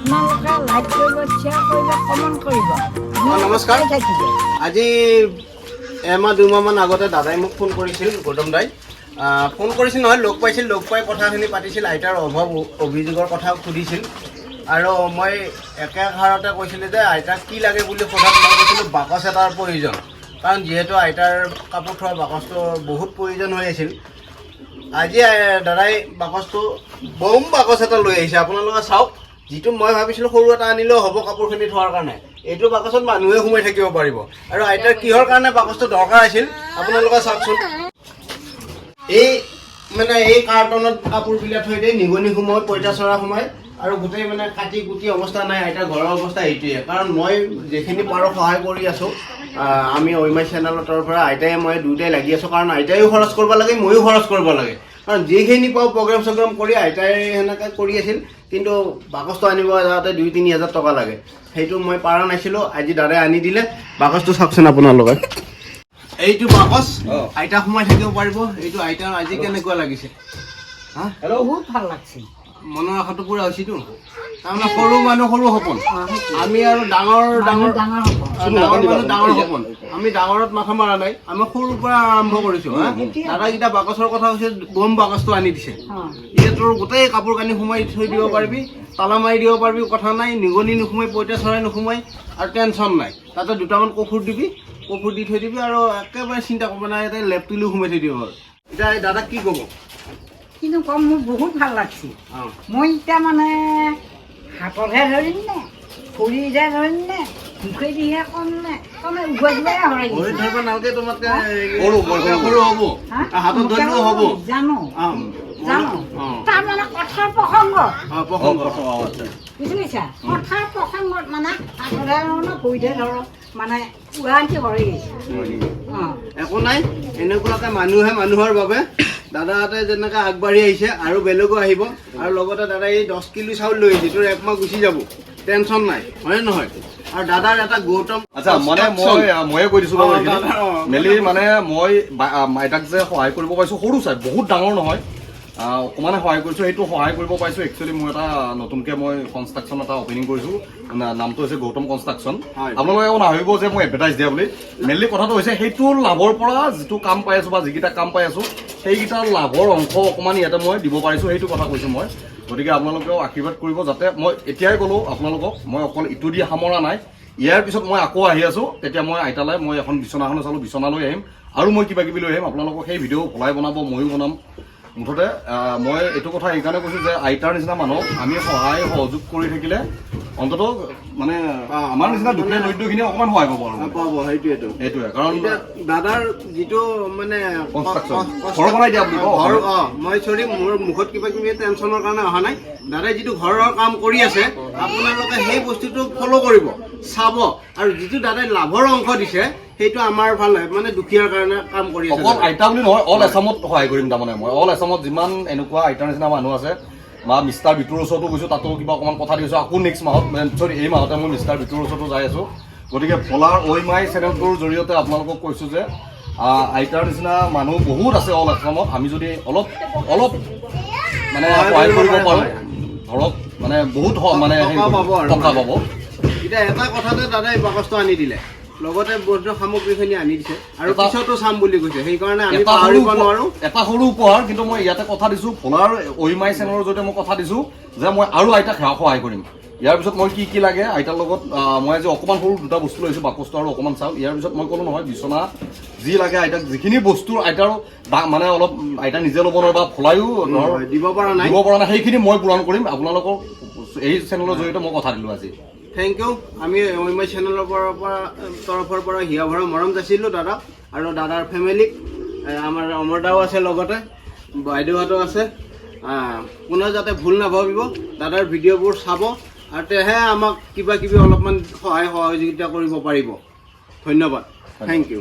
আপোনালোকে লাইক কৰিব, শ্বেয়াৰ কৰিব, কমেণ্ট কৰিব। নমস্কাৰ। আজি এমাহ দুমাহমান আগতে দাদাই মোক ফোন কৰিছিল, গৌতম দাই ফোন কৰিছিল নহয়, লগ পাইছিল, লগ পাই কথাখিনি পাতিছিল, আইতাৰ অভাৱ অভিযোগৰ কথা সুধিছিল। আৰু মই একেষাৰতে কৈছিলোঁ যে আইতাক কি লাগে বুলি সোধাত মই কৈছিলোঁ বাকচ এটাৰ প্ৰয়োজন, কাৰণ যিহেতু আইতাৰ কাপোৰ থোৱা বাকচটো বহুত প্ৰয়োজন হৈ আছিল। আজি দাদাই বাকচটো বম বাকচ এটা লৈ আহিছে, আপোনালোকে চাওক। যিটো মই ভাবিছিলোঁ সৰু এটা আনিলেও হ'ব কাপোৰখিনি থোৱাৰ কাৰণে, এইটো বাকচত মানুহে সোমাই থাকিব পাৰিব। আৰু আইতাৰ কিহৰ কাৰণে বাকচটো দৰকাৰ আছিল আপোনালোকে চাওকচোন। এই কাৰ্টনত কাপোৰবিলাক থৈ দিয়ে, নিগনি সোমাই, পঁইতাচোৰা সোমাই, আৰু গোটেই মানে কাটি কুটি অৱস্থা নাই। আইতাৰ ঘৰৰ অৱস্থা এইটোৱে। কাৰণ মই যিখিনি পাৰোঁ সহায় কৰি আছোঁ, আমি ঐমাই চেনেলৰ তৰফৰ পৰা আইতাই মই দুয়োটাই লাগি আছোঁ। কাৰণ আইতাইও খৰচ কৰিব লাগে, ময়ো খৰচ কৰিব লাগে। কাৰণ যিখিনি পাওঁ প্ৰগ্ৰেম চগ্ৰেম কৰি আইতাই সেনেকৈ কৰি আছিল। কিন্তু বাকচটো আনিব যাওঁতে 2-3 হাজাৰ টকা লাগে, সেইটো মই পাৰা নাছিলোঁ। আজি দাদাই আনি দিলে। বাকচটো চাওকচোন আপোনালোকে, এইটো বাকচ আইতা সোমাই থাকিব পাৰিব। এইটো আইতাৰ আজি কেনেকুৱা লাগিছে? বহুত ভাল লাগছে। মনৰ আশাটো পুৰা হৈছেতো। তাৰমানে সৰু মানুহ সৰু সপোন, আমি আৰু ডাঙৰ সপোন। আমি ডাঙৰত মাথা মাৰা নাই, আমি সৰুৰ পৰা আৰম্ভ কৰিছোঁ। দাদা যেতিয়া বাকচৰ কথা কৈছে, বম বাকচটো আনি দিছে। এতিয়া তোৰ গোটেই কাপোৰ কানি সোমাই থৈ দিব পাৰিবি, তালা মাৰি দিব পাৰিবি, কথা নাই। নিগনি নোসোমাই, পঁইতাচৰাই নোসোমাই, আৰু টেনশ্যন নাই। তাতে দুটামান কফুৰ দিবি, কফুৰ দি থৈ দিবি, আৰু একেবাৰে চিন্তা কৰিব নাই। ইয়াতে লেপ তুলিও সোমাই থৈ দিব আৰু। এতিয়া দাদাক কি ক'ব? কিন্তু কম মোৰ বহুত ভাল লাগছে। মই এতিয়া মানে হাততহে ধৰিম নে, ভৰিহে ধৰিম নে, মুখেদিহে ক'ম নে, তাৰমানে উভয় হৰাই ভৰিত ধৰিব নালাগে, তোমাতকে সৰু হ'ব, হাতত ধৰিলেও হ'ব। জানো তাৰমানে কথাৰ প্ৰসংগ, বুজি পাইছা? কথাৰ প্ৰসংগত মানে হাততহে ধৰ ন, ভৰিতহে ধৰ, মানে উৰান্তি হৰাই গৈছে। একো নাই, এনেকুৱাকে মানুহে মানুহৰ বাবে দাদাহঁতে যেনেকৈ আগবাঢ়ি আহিছে আৰু বেলেগো আহিব। আৰু লগতে দাদাই এই 10 কিলো চাউল লৈ আহিছে, তোৰ একমাহ গুচি যাব, টেনশ্যন নাই, হয়নে নহয়? আৰু দাদাৰ এটা গৌতম, আচ্ছা, মানে ময়ে কৈ দিছোঁ বাৰু মেলি। মানে মই আইতাক যে সহায় কৰিব পাৰিছোঁ, সৰু চাই, বহুত ডাঙৰ নহয়, অকণমানে সহায় কৰিছোঁ। সেইটো সহায় কৰিব পাৰিছোঁ। একচুৱেলি মই এটা নতুনকৈ মই কনষ্ট্ৰাকশ্যন এটা অপেনিং কৰিছোঁ, নামটো হৈছে গৌতম কনষ্ট্ৰাকশ্যন। আপোনালোকে একো নাভাবিব যে মই এডভাৰটাইজ দিয়া বুলি। মেইনলি কথাটো হৈছে সেইটো লাভৰ পৰা যিটো কাম পাই আছোঁ বা যিকেইটা কাম পাই আছোঁ, সেইকেইটা লাভৰ অংশ অকণমান ইয়াতে মই দিব পাৰিছোঁ, সেইটো কথা কৈছোঁ মই। গতিকে আপোনালোকেও আশীৰ্বাদ কৰিব, যাতে মই এতিয়াই ক'লোঁ আপোনালোকক, মই অকল ইটো দি সামৰা নাই। ইয়াৰ পিছত মই আকৌ আহি আছোঁ, তেতিয়া মই আইতালৈ মই এখন বিচনাখনো চালোঁ, বিচনা লৈ আহিম, আৰু মই কিবা কিবি লৈ আহিম। আপোনালোকক সেই ভিডিঅ' ভলাই বনাব, ময়ো বনাম। মুঠতে মই এইটো কথা এইকাৰণে কৈছোঁ যে আইতাৰ নিচিনা মানুহক আমি সহায় সহযোগ কৰি থাকিলে অন্তত মানে আমাৰ নিচিনা দুখীয়া দৰিদ্ৰখিনিয়ে অকণমান সহায় পাব আৰু পাব। সেইটোৱে কাৰণ দাদাৰ যিটো মানে ঘৰ বনাই দিয়া বুলি ঘৰ, মই মোৰ মুখত কিবা কিবি টেনশ্যনৰ কাৰণে অহা নাই। দাদাই যিটো ঘৰৰ কাম কৰি আছে, আপোনালোকে সেই বস্তুটো ফ'ল' কৰিব, চাব। আৰু যিটো দাদাই লাভৰ অংশ দিছে, সেইটো আমাৰ ভাল মানে দুখীয়াৰ কাৰণে কাম কৰি আছে। অকল আইতা বুলি নহয়, অল এছামত সহায় কৰিম। তাৰমানে মই অল এছামত যিমান এনেকুৱা আইতাৰ নিচিনা মানুহ আছে, বা মিষ্টাৰ বিটুৰ ওচৰতো গৈছোঁ, তাতো কিবা অকণমান কথা দিছোঁ। আকৌ নেক্সট মাহত, এই মাহতে মই মিষ্টাৰ বিটুৰ ওচৰতো যাই আছোঁ। গতিকে ভোলাৰ ঐমাই চেনেলটোৰ জৰিয়তে আপোনালোকক কৈছোঁ যে আইতাৰ নিচিনা মানুহ বহুত আছে অল এছামত। আমি যদি অলপ মানে সহায় কৰিব পাৰোঁ, ধৰক মানে বহুত মানে টকা পাব। এতিয়া এটা কথাতে দাদাই বাকচটো আনি দিলে, লগতে বৌদ্ধ সামগ্ৰীখিনি আনি দিছে, আৰু পিছতো চাম বুলি কৈছে। সেইকাৰণে আমি পাহৰিব নোৱাৰোঁ। এটা সৰু উপহাৰ, কিন্তু মই ইয়াতে কথা দিছোঁ, ভোলাৰ ঐমাই চেনেলৰ জৰিয়তে মই কথা দিছোঁ যে মই আৰু আইতাক সহায় কৰিম। ইয়াৰ পিছত মই কি লাগে আইতাৰ লগত, মই আজি অকণমান সৰু দুটা বস্তু লৈছোঁ, বাকচটো আৰু অকণমান চাউল। ইয়াৰ পিছত মই ক'লোঁ নহয়, বিচনা যি লাগে আইতাক, যিখিনি বস্তু আইতাৰ মানে অলপ আইতা নিজে ল'ব নোৱাৰে বা ভোলায়ো দিব পৰা নাই, সেইখিনি মই পূৰণ কৰিম। আপোনালোকক এই চেনেলৰ জৰিয়তে মই কথা দিলোঁ আজি। Thank you. আমি ঐমাই চেনেলৰ তৰফৰ পৰা হিয়া ভৰা মৰম যাচিলোঁ দাদাক আৰু দাদাৰ ফেমিলিক। আমাৰ অমৰদাও আছে, লগতে বাইদেউহঁতো আছে। কোনেও যাতে ভুল নাভাবিব, দাদাৰ ভিডিঅ'বোৰ চাব, আৰু তেহে আমাক কিবা কিবি অলপমান সহায় সহযোগিতা কৰিব পাৰিব। ধন্যবাদ, থেংক ইউ।